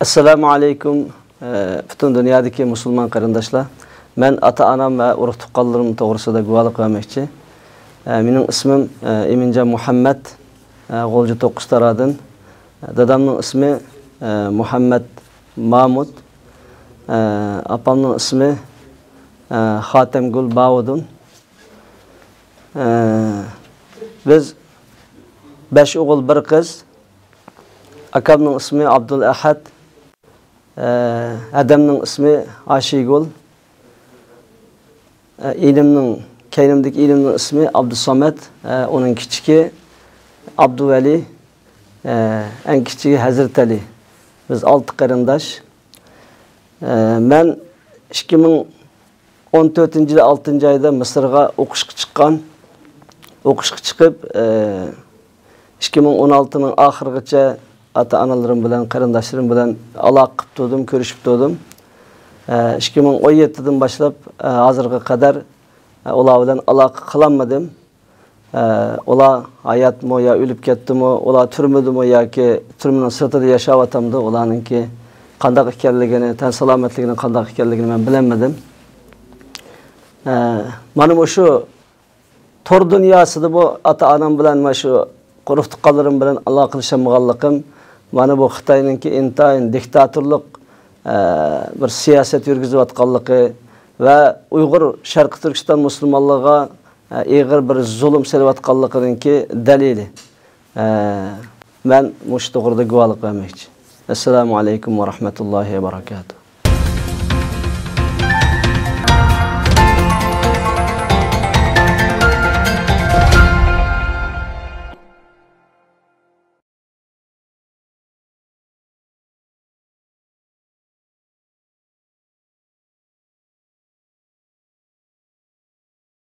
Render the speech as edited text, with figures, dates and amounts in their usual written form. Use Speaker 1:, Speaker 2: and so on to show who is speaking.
Speaker 1: Assalamu alaykum bütün dünyadaki Müslüman qarindoshlar. Men ata-anam va urug' tuqqanlarim to'g'risida guvohlik bermoqchi. Mening ismim Eminjon Muhammad, G'o'lji 9 taradan. Dadamning ismi Muhammad Mahmud. Apamning ismi Xatamgul Bavudun. Biz 5 o'g'il, 1 qiz. Akamning ismi Abdul Ahad. Adamning ismi Ashigul. Keynimdeki ilimning ismi Abdusamet. Onun kichigi Abduvali. En kichigi Hazrat Ali. Biz 6 qarindosh. Men 2014-yil 6-oyda Misrga o'qishga chiqqan. O'qishga chiqib 2016-ning oxirigacha ata-onalarim bilan, qarindoshlarim bilan aloqa qilib turdim, ko'rishib turdim. 2017dan boshlab hozirga qadar ular bilan aloqa qilolmadim. Ular hayotmi yo o'lib ketdimi, ular turmadimi yoki turmaning sirtida yashayaptimdi, ularningki qanday ekanligini, tan salomatligini qanday ekanligini men bilmadim. Mana shu tor dunyosida bu ata-onam bilan mana shu quruq tuqqanlarim bilan aloqa qilishmaganligim, mana bu Xitoyningki intayin diktatorlik bir siyosat yurgizayotganligi va Uyg'ur Sharqi Turkiston musulmonlarga ig'ir bir zulm selayotganligininki dalili. Men mush to'g'rida guvohlik bermoqchi. Assalomu alaykum va rahmatullohi va barakatuh.